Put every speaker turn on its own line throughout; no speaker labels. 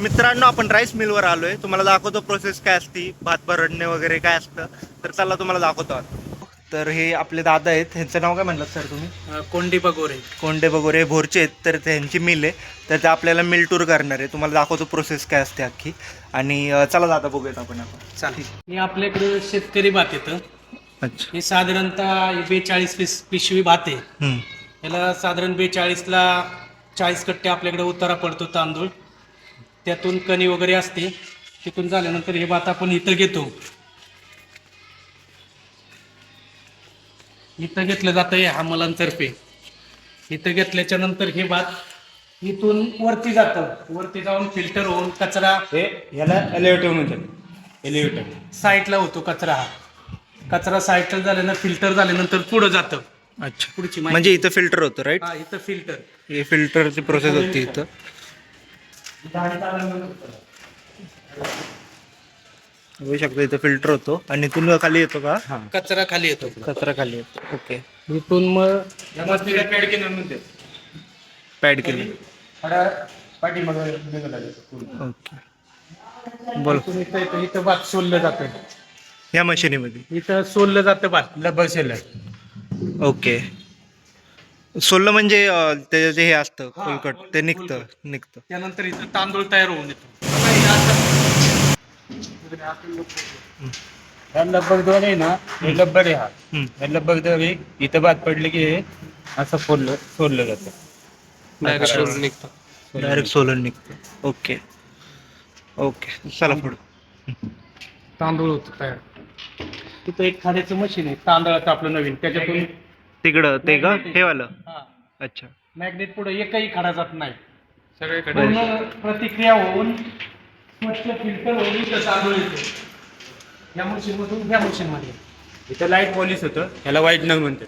मित्रांनो, आपण राईस मिलवर आलोय. तुम्हाला दाखवतो प्रोसेस काय असती, भात भरडणे वगैरे काय असतं. तर चला तुम्हाला दाखवतो. तर हे आपले दादा आहेत. ह्यांचं नाव काय म्हणलं सर तुम्ही?
कोंडी बगोरे.
कोंडे बगोरे भोरचे आहेत. तर त्यांची मिल आहे. तर ते आपल्याला मिल टूर करणार आहे. तुम्हाला दाखवतो प्रोसेस काय असते अख्खी. आणि चला दादा बघूयात आपण.
चालेल. हे आपल्याकडे शेतकरी भात येतं.
अच्छा.
हे साधारणतः 42 पिशवी भात आहे. याला साधारण 42ला 40 कट्टे आपल्याकडे उतारा पडतो तांदूळ. त्यातून कणी वगैरे असते. तिथून झाल्यानंतर हे भात आपण इथं घेतो. इथं घेतलं जातं हे हमालांतर्फे. इथं घेतल्याच्या नंतर हे भात इथून वरती जातं. वरती जाऊन फिल्टर होऊन कचरा
हे याला एलिव्हेटर म्हणतात. एलिव्हेटर
साईडला होतो कचरा. हा कचरा साईडला झाल्यानं फिल्टर झाल्यानंतर पुढं जातं.
अच्छा.
पुढची
म्हणजे इथं फिल्टर होतं, राईट?
हा, इथं फिल्टर.
हे फिल्टरची प्रोसेस होती इथं. बघू शकतो इथं फिल्टर होतो आणि इथून खाली येतो का?
कचरा खाली येतो.
कचरा खाली येतो. ओके.
इथून मग
पॅड केलं म्हणतात.
पॅड केली. ओके. बोल.
इथं भात सोललं जातं.
या मशिनीमध्ये
इथं सोललं जातं भात.
लबर शेल
ओके. सोललं म्हणजे त्याचं जे हे असतं फुलकट ते निघतं.
त्यानंतर इथं तांदूळ तयार होऊन येतो.
हा लब्बर दोर आहे ना, हे लब्बर आहे. हा लब्बर दोर आहे. इथं भात पडले की हे असं सोडलं जातं.
डायरेक्ट सोलून निघतं. ओके. चला पुढं.
तांदूळ होतं तयार. तिथं एक खाद्याचं मशीन आहे तांदळाचं आपलं नवीन. त्याच्यातून
तिकडं ते का हे वालं? अच्छा.
मॅग्नेट पुढे एकही खडा जात नाही.
सगळीकडे
पूर्ण प्रतिक्रिया होऊन स्वच्छ फिल्टर होऊन इथं तांदूळ येतो. या मशीनमधून या मशीनमध्ये.
इथं लाईट पॉलिश होतं. ह्याला व्हाईटनर म्हणतात.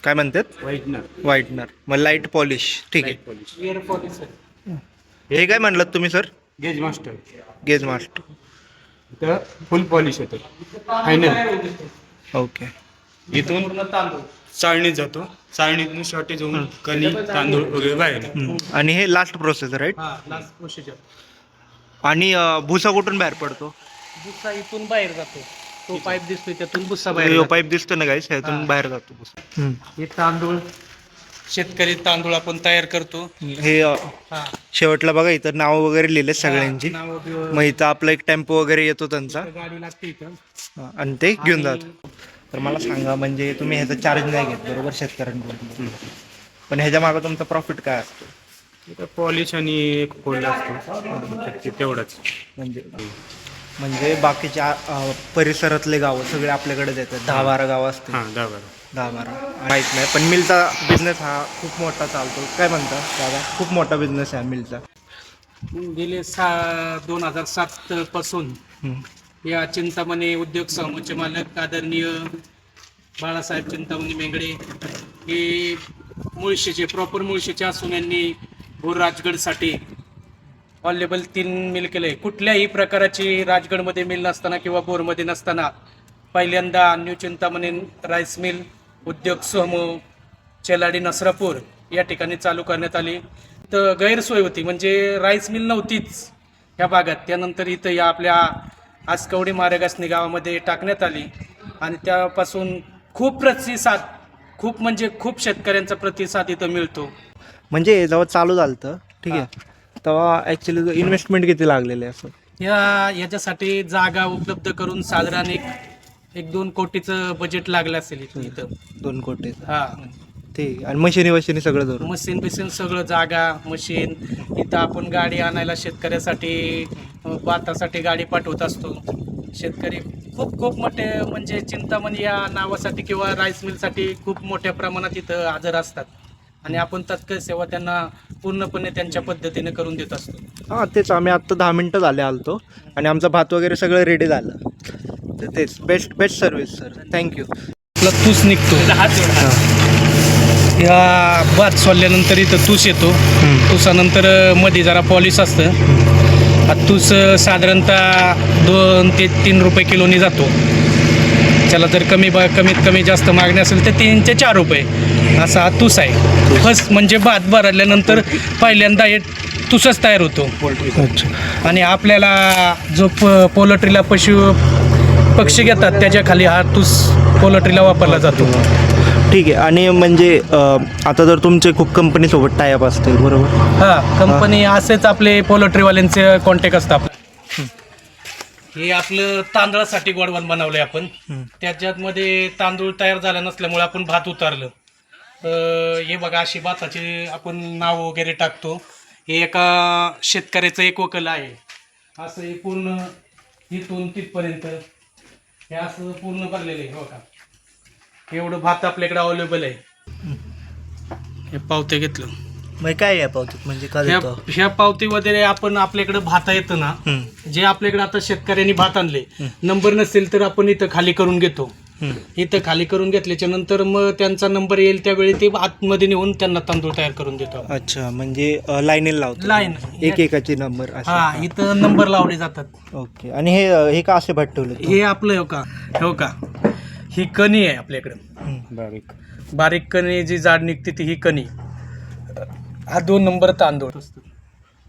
काय म्हणतात? व्हाईटनर. मग लाईट पॉलिश. ठीक आहे.
पॉलिश.
Air polish.
हे काय म्हणलं तुम्ही sir?
Gauge master.
Gauge master.
इथं फुल पॉलिश होतं. फायनल.
ओके.
इथून
पूर्ण तांदूळ
चाळणीत जातो. चाळणीतून शॉर्टेज होऊन कणी तांदूळ वगैरे बाहेर.
आणि हे लास्ट प्रोसेस राईट?
हा, लास्ट प्रोसिजर.
आणि भुसा कुठून बाहेर पडतो?
भुसा इथून बाहेर जातो. तो पाईप दिसतोय त्यातून भुसा बाहेर
यो
जातो.
पाईप दिसतो ना गाईस, ह्यातून बाहेर जातो भुसा.
हे तांदूळ शेतकरी तांदूळ आपण तयार करतो.
हे
हा,
शेवटला बघा इथं नाव वगैरे लिहिले सगळ्यांची.
नाव बिव-
मग इथं आपला एक टेम्पो वगैरे येतो त्यांचा
गाडी लागते इथं.
आणि ते घेऊन जातो. तर मला सांगा, म्हणजे तुम्ही ह्याचा चार्ज नाही घेत बरोबर शेतकऱ्यांकडून, पण ह्याच्या मागं तुमचा प्रॉफिट काय असतो?
इथं पॉलिश आणि एक फोल्ड असतो. तेवढंच.
म्हणजे बाकीच्या परिसरातले गावं सगळे आपल्याकडे येतात. 10-12 गावं असतील.
हां 10-12.
10-12 माहीत नाही, पण मिलचा बिझनेस हा खूप मोठा चालतो. काय म्हणता दादा? खूप मोठा बिझनेस आहे मिलचा.
गेले 2007 पासून या चिंतामणी उद्योग समूहाचे मालक आदरणीय बाळासाहेब चिंतामणी मेंगडे हे प्रॉपर मुळशीचे असून यांनी भोर राजगडसाठी ऑल 3 मिल केले. कुठल्याही प्रकाराची राजगडमध्ये मिल नसताना किंवा बोरमध्ये नसताना पहिल्यांदा न्यू चिंतामणी राईस मिल उद्योग समूह चेलाडी नसरापूर या ठिकाणी चालू करण्यात आली. तर गैरसोय होती, म्हणजे राईस मिल नव्हतीच ह्या भागात. त्यानंतर इथं या आपल्या आसकवडी मारेगासनी गावामध्ये टाकण्यात आली आणि त्यापासून खूप प्रतिसाद, खूप शेतकऱ्यांचा प्रतिसाद इथं मिळतो.
म्हणजे जेव्हा चालू झालं ठीक आहे, तेव्हा ॲक्च्युली इन्व्हेस्टमेंट किती लागलेले असं?
याच्यासाठी जागा उपलब्ध करून साधारण 1-2 कोटीचं बजेट लागलं असेल इथं.
2 कोटी.
हा,
ते आणि मशिनी सगळं धरून.
मशीन बिशीन सगळं, जागा, मशीन. इथं आपण गाडी आणायला शेतकऱ्यासाठी भातासाठी गाडी पाठवत असतो. शेतकरी खूप मोठे, म्हणजे चिंतामणी या नावासाठी किंवा राईस मिलसाठी खूप मोठ्या प्रमाणात इथं हजर असतात आणि आपण तत्काळ सेवा त्यांना पूर्णपणे त्यांच्या पद्धतीने करून देत असतो.
हां, तेच आम्ही आत्ता 10 मिनटं झाले आलतो आणि आमचा भात वगैरे सगळं रेडी झालं. तर तेच बेस्ट सर्व्हिस सर. थँक्यू.
तूस निघतो. या भात सोडल्यानंतर इथं तूस येतो. तुसानंतर मध्ये जरा पॉलिश असतं. तूस साधारणतः 2 ते 3 रुपये किलोनी जातो. त्याला जर कमीत कमी जास्त मागणी असेल तर 3 ते 4 रुपये असा हा तूस आहे. फर्स्ट म्हणजे भात भरल्यानंतर पहिल्यांदा हे तुसच तयार होतो पोल्ट्री.
अच्छा.
आणि आपल्याला जो पोल्ट्रीला पक्षी घेतात त्याच्या खाली हा तुस पोल्ट्रीला वापरला जातो.
ठीक आहे. आणि म्हणजे आता जर तुमचे खूप कंपनीसोबत टायअप असतील बरोबर.
हा, कंपनी असेच आपले पोल्ट्रीवाल्यांचे कॉन्टॅक्ट असतात आपले. हे आपलं तांदळासाठी गोडवण बनवलंय आपण. त्याच्यामध्ये तांदूळ तयार झाला नसल्यामुळे आपण भात उतारलं. हे बघा अशी भाताची आपण नाव वगैरे टाकतो. हे एका शेतकऱ्याचं एक वकल आहे. असं हे पूर्ण इथून तिथपर्यंत हे असं पूर्ण भरलेलं आहे. हो का, एवढं भात आपल्याकडे अवेलेबल आहे. हे पावते घेतलं.
मग काय आहे पावतीत म्हणजे काय देतो?
ह्या पावती वगैरे आपण आपल्याकडे भात येतं ना, जे आपल्याकडे आता शेतकऱ्यांनी भात आणले, नंबर नसेल तर आपण इथं खाली करून घेतो. इथं खाली करून घेतल्याच्या नंतर मग त्यांचा नंबर येईल त्यावेळी ते आतमध्ये नेऊन त्यांना तांदूळ तयार करून देतो.
अच्छा, म्हणजे लाईनीला लावतो.
लाईन
एकेकाचे नंबर.
हा, इथं नंबर लावले जातात.
ओके. आणि हे का असे भात ठेवले?
हे आपलं हो का ही कणी आहे आपल्याकडे.
बारीक
बारीक कणी जी जाड निघते ती ही कणी. हा 2 नंबर तांदूळ.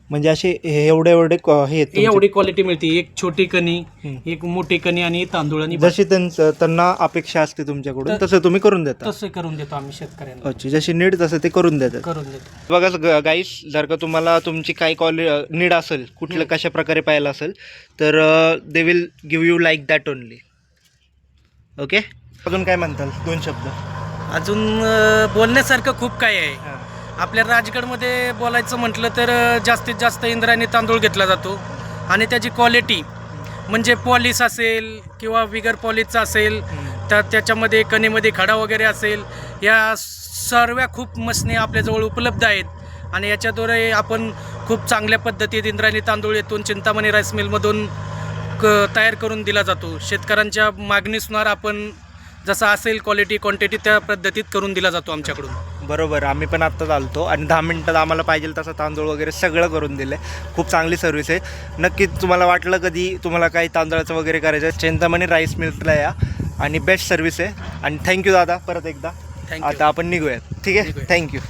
म्हणजे असे एवढे हे आहेत
एवढी क्वालिटी मिळते. एक छोटी कणी, एक मोठी कणी आणि तांदूळ. आणि
जशी त्यांना अपेक्षा असते तुमच्याकडून तसं तुम्ही करून देता?
तसं करून देतो आम्ही शेतकऱ्यांना.
अच्छा, जशी नीड तसं ते करून देतात.
करून देतो.
बघा गाईस, जर का तुम्हाला तुमची काही नीड असेल, कुठलं कशा प्रकारे पाहिलं असेल तर they will give you like that only. Okay. अजून काय म्हणताल 2 शब्द?
अजून बोलण्यासारखं खूप काय आहे. आपल्या राजगडमध्ये बोलायचं म्हटलं तर जास्तीत जास्त इंद्रायणी तांदूळ घेतला जातो. आणि त्याची क्वालिटी म्हणजे पॉलिश असेल किंवा बिगर पॉलिशचा असेल तर त्याच्यामध्ये कणीमध्ये खडा वगैरे असेल, या सर्व खूप मसने आपल्याजवळ उपलब्ध आहेत. आणि याच्याद्वारे आपण खूप चांगल्या पद्धतीत इंद्रायणी तांदूळ येथून चिंतामणी राईस मिलमधून तयार करून दिला जातो. शेतकऱ्यांच्या मागणीनुसार आपण जसं असेल क्वालिटी क्वांटिटी त्या पद्धतीत करून दिला जातो आमच्याकडून.
बरोबर. आम्ही पण आत्ताच आलतो आणि 10 मिनटात आम्हाला पाहिजे तसं तांदूळ वगैरे सगळं करून दिलं आहे. खूप चांगली सर्व्हिस आहे. नक्कीच तुम्हाला वाटलं कधी तुम्हाला काही तांदळाचं वगैरे करायचं आहे, चिंतामणी राईस मिलला या. आणि बेस्ट सर्व्हिस आहे. आणि थँक्यू दादा परत एकदा. आता आपण निघूयात. ठीक आहे, थँक्यू.